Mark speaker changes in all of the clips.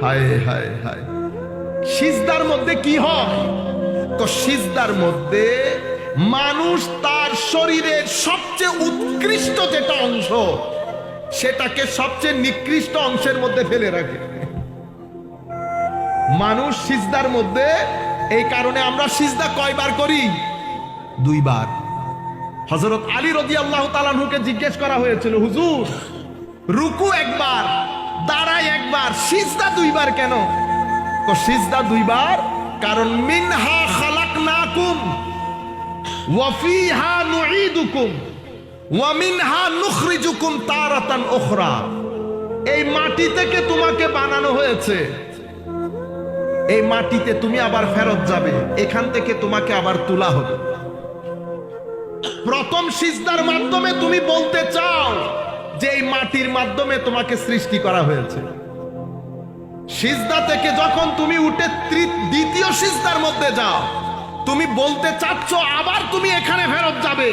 Speaker 1: হায় হায় হায়। সিজদার মধ্যে কি হয়? তো সিজদার মধ্যে মানুষ তার শরীরের সবচেয়ে উৎকৃষ্ট যেটা অংশ সেটাকে সবচেয়ে নিকৃষ্ট অংশের মধ্যে ফেলে রাখে মানুষ সিজদার মধ্যে। এই কারণে আমরা সিজদা কয়বার করি? 2 বার। হযরত আলী রাদিয়াল্লাহু তাআলা আনহুকে জিজ্ঞেস করা হয়েছিল, হুজুর রুকু একবার, দাঁড়াই একবার, সিজদা 2 বার কেন? তো সিজদা 2 বার কারণ মিনহা খালাকনাকুম ওয়া ফিহা নুঈদুকুম ওয়া মিনহা নুখরিজুকুম তারাতান উখরা। এই মাটি থেকে তোমাকে বানানো হয়েছে, এই মাটিতে তুমি আবার ফেরত যাবে, এখান থেকে তোমাকে আবার তোলা হবে। প্রথম সিজদার মাধ্যমে তুমি বলতে চাও যে এই মাটির মাধ্যমে তোমাকে সৃষ্টি করা হয়েছে। সিজদা থেকে যখন তুমি উঠে দ্বিতীয় সিজদার মধ্যে যাও, তুমি বলতে চাচ্ছ আবার তুমি এখানে ফেরত যাবে।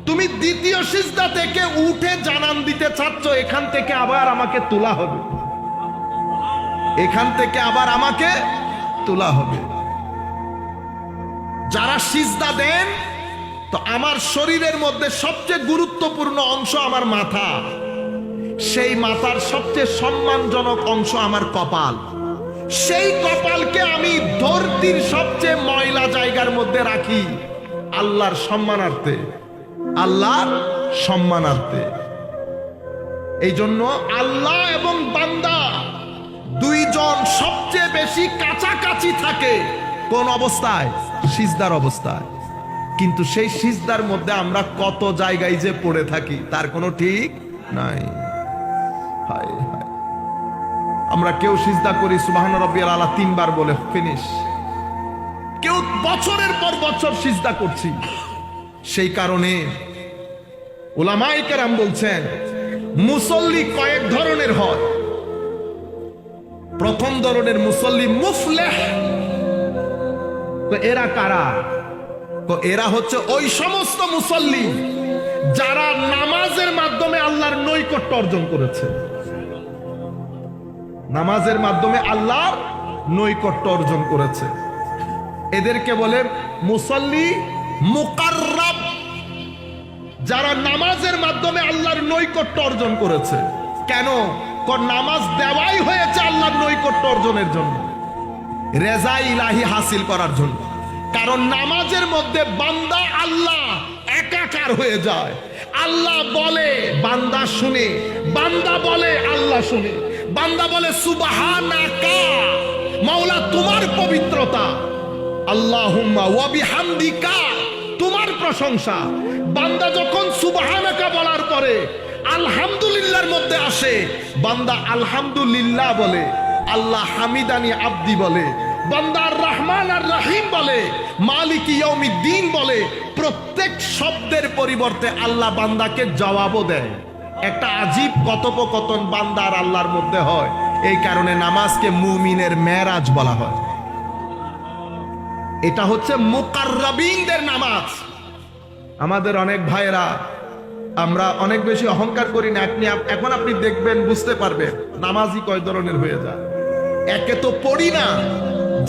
Speaker 1: তুমি দ্বিতীয় সিজদা থেকে উঠে জানান দিতে চাচ্ছ এখান থেকে আবার আমাকে তোলা হবে, এখান থেকে আবার আমাকে তোলা হবে। যারা সিজদা দেন, তো আমার শরীরের মধ্যে সবচেয়ে গুরুত্বপূর্ণ অংশ আমার মাথা, সেই মাথার সবচেয়ে সম্মানজনক অংশ আমার কপাল। সেই কপালকে আমি ধরতির সবচেয়ে ময়লা জায়গার মধ্যে রাখি আল্লাহর সম্মানার্থে, আল্লাহর সম্মানার্থে। এই জন্য আল্লাহ এবং বান্দা দুইজন সবচেয়ে বেশি কাছাকাছি থাকে কোন অবস্থায়? সিজদার অবস্থায়। কিন্তু সেই সিজদার মধ্যে আমরা কত জায়গায় যে পড়ে থাকি তার কোনো ঠিক নাই। হায় হায়। আমরা কেউ সিজদা করি সুবহান রাব্বিয়াল আলা 3 বার বলে ফিনিশ, কেউ বছরের পর বছর সিজদা করছি। সেই কারণে উলামায়ে কেরাম বলছেন মুসল্লি কয়েক ধরনের হয়। প্রথম ধরনের মুসল্লি মুফলিহ। তো এরা কারা? তো এরা হচ্ছে ওই সমস্ত মুসল্লি যারা নামাজের মাধ্যমে আল্লাহর নৈকট্য অর্জন করেছে, নামাজের মাধ্যমে আল্লাহর নৈকট্য অর্জন করেছে। এদেরকে বলে মুসল্লি মুকাররাব, যারা নামাজের মাধ্যমে আল্লাহর নৈকট্য অর্জন করেছে। কেন? নামাজ দেওয়াই হয়েছে আল্লাহর নৈকট্য অর্জনের জন্য, রেজা ইলাহি হাসিল করার জন্য। কারণ নামাজের মধ্যে বান্দা আল্লাহ একাকার হয়ে যায়। আল্লাহ বলে বান্দা শুনে, বান্দা বলে আল্লাহ শুনে। বান্দা বলে সুবহানাকা, মাওলা তোমার পবিত্রতা, আল্লাহুম্মা ওয়া বিহামদিকা, তোমার প্রশংসা। বান্দা যখন সুবহানাকা বলার পরে আলহামদুলিল্লাহর মধ্যে আসে, বান্দা আলহামদুলিল্লাহ বলে, আল্লাহ হামিদানি আব্দি বলে, বান্দা আর রহমান আর রহিম বলে, মালিক ইয়াউমিদ্দিন বলে। প্রত্যেক শব্দের পরিবর্তে আল্লাহ বান্দাকে জবাবও দেয়। একটা আজীব কথোপকথন বান্দা আর আল্লাহর মধ্যে হয়। এই কারণে নামাজকে মুমিনের মেরাজ বলা হয়। এটা হচ্ছে মুকাররাবিনদের নামাজ। আমাদের অনেক ভাইরা আমরা অনেক বেশি অহংকার করি না। এখন আপনি দেখবেন, বুঝতে পারবেন নামাজই কয় ধরনের হয়ে যায়। একে তো পড়ি না,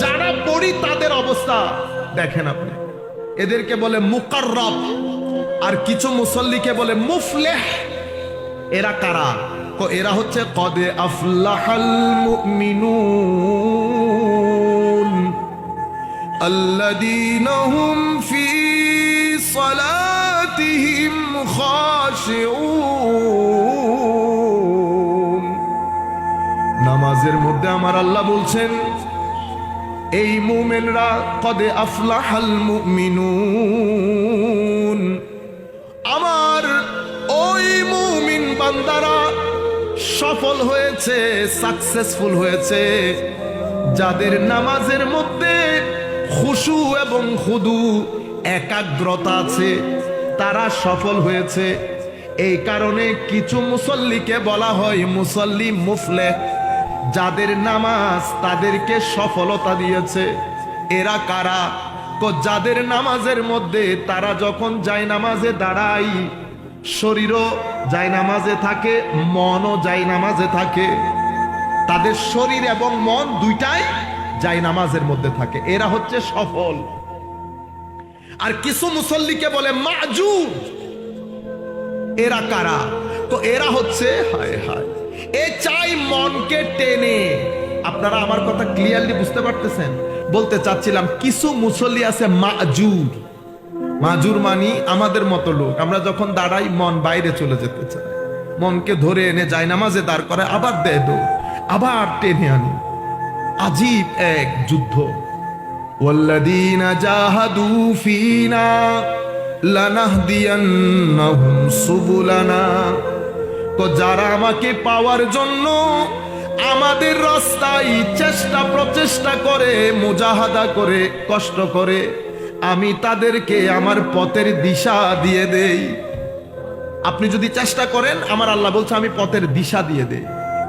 Speaker 1: যারা পড়ি তাদের অবস্থা দেখেন আপনি। এদেরকে বলে মুকাররাব, আর কিছু মুসল্লিকে বলে মুফলিহ। এরা কারা? এরা হচ্ছে কদে আফলাহাল মুমিনুন আল্লাযীনা হুম ফি সালাতিহিম খাশিউন। নামাজের মধ্যে আমার আল্লাহ বলছেন এই মুমিনরা কদে আফলাহাল মুমিনুন, আমার ওই মুমিন বান্দারা সফল হয়েছে, সাকসেসফুল হয়েছে, যাদের নামাজের মধ্যে খুশু এবং খুদু একাগ্রতা আছে, তারা সফল হয়েছে। এই কারণে কিছু মুসল্লিকে বলা হয় মুসল্লি মুফলিহ, যাদের নামাজ তাদেরকে সফলতা দিয়েছে। এরা কারা? যাদের নামাজের মধ্যে তারা যখন যায় নামাজে দাঁড়াই, শরীরও যায় নামাজে থাকে, মনও যায় নামাজে থাকে। তাদের শরীর এবং মন দুইটাই যাই নামাজের মধ্যে থাকে, এরা হচ্ছে সফল। আর কিছু মুসল্লিকে বলে মাজুর, এরা কারা? তো এরা হচ্ছে হায় হায় এ চাই মনকে টেনে। আপনারা আমার কথা ক্লিয়ারলি বুঝতে পারতেছেন? বলতে চাচ্ছিলাম কিছু মুসল্লি আছে মাজুর। মাজুর মানি আমাদের মতো লোক, আমরা যখন দাঁড়াই মন বাইরে চলে যেতে চায়, মনকে ধরে এনে যায় নামাজে দাঁড় করে, আবার দেয় দো, আবার টেনে আনি। আজীব এক যুদ্ধ। ওয়াল্লাযীনা জাহাদু ফীনা লানাহদিয়ান্নাহুম সুবুলানা। তো যারা আমাকে পাওয়ার জন্য আমাদের রাস্তায় চেষ্টা প্রচেষ্টা করে, মুজাহাদা করে, কষ্ট করে, আমি তাদেরকে আমার পথের দিশা দিয়ে দেই। আপনি যদি চেষ্টা করেন, আমার আল্লাহ বলছে আমি পথের দিশা দিয়ে দেই।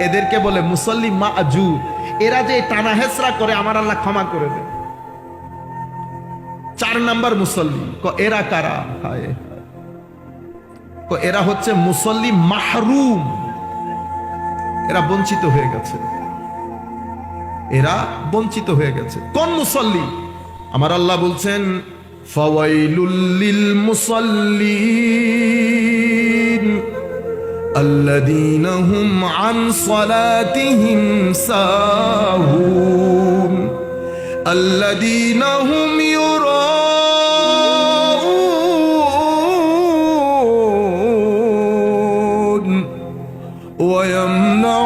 Speaker 1: এদেরকে বলে মুসল্লি মাজুর। এরা যে টানা হেসরা করে, আমার আল্লাহ ক্ষমা করে দেয়। 4 নাম্বার মুসল্লি, এরা কারা? হায়, এরা হচ্ছে মুসল্লি মাহরুম। এরা বঞ্চিত হয়ে গেছে, এরা বঞ্চিত হয়ে গেছে। কোন মুসল্লি? আমার আল্লাহ বলছেন ফাওয়াইলুল লিল মুসাল্লিন আল্লাযীনা হুম আন সালাতিহিম সাহুন আল্লাযীনা হুম يراءون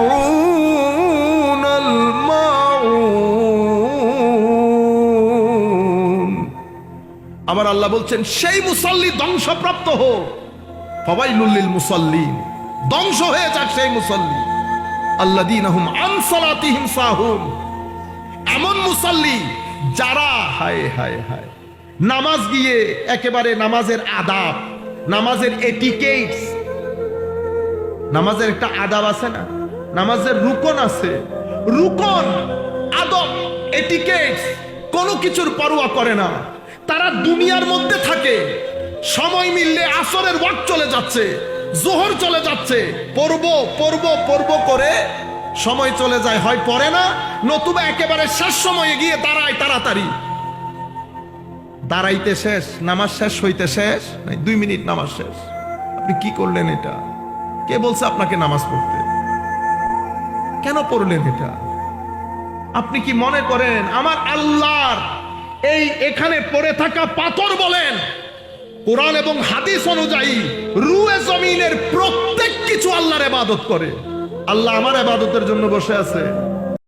Speaker 1: ويمنعون الماعون। আমার আল্লাহ বলছেন সেই মুসল্লি ধ্বংসপ্রাপ্ত হোক। ফাওয়াইলুল লিল মুসাল্লিন, ধ্বংস হয়ে যাক সেই মুসল্লি আল্লাযীনা হুম আন সালাতিহিম সাহুন। এমন মুসল্লি যারা হায় হায় হায় নামাজ গিয়ে একেবারে নামাজের আদাব, নামাজের এটিকেটস, নামাজের একটা আদাব আছে না, নামাজের রুকন আছে, রুকন আদব এটিকেটস কোনো কিছুর পরোয়া করে না। তারা দুনিয়ার মধ্যে থাকে, সময় মিললে আসরের ওয়াক্ত চলে যাচ্ছে, জোহর চলে যাচ্ছে, পড়ব পড়ব পড়ব করে সময় চলে যায়, হয় পড়ে না, নতুবা একেবারে শেষ সময়ে গিয়ে দাঁড়ায় তাড়াতাড়ি। দাঁড়াইতে শেষ, নামাজ শেষ হইতে শেষ, 2 মিনিট নামাজ শেষ। আপনি কি করলেন এটা? কে বলছে আপনাকে নামাজ পড়তে? কেন পড়লেন এটা? আপনি কি মনে করেন আমার আল্লাহর এই এখানে পড়ে থাকা পাথর বলেন, কোরআন এবং হাদিস অনুযায়ী রুয়ে জমিনের প্রত্যেক কিছু আল্লাহর ইবাদত করে? আল্লাহ আমার ইবাদতের জন্য বসে আছে?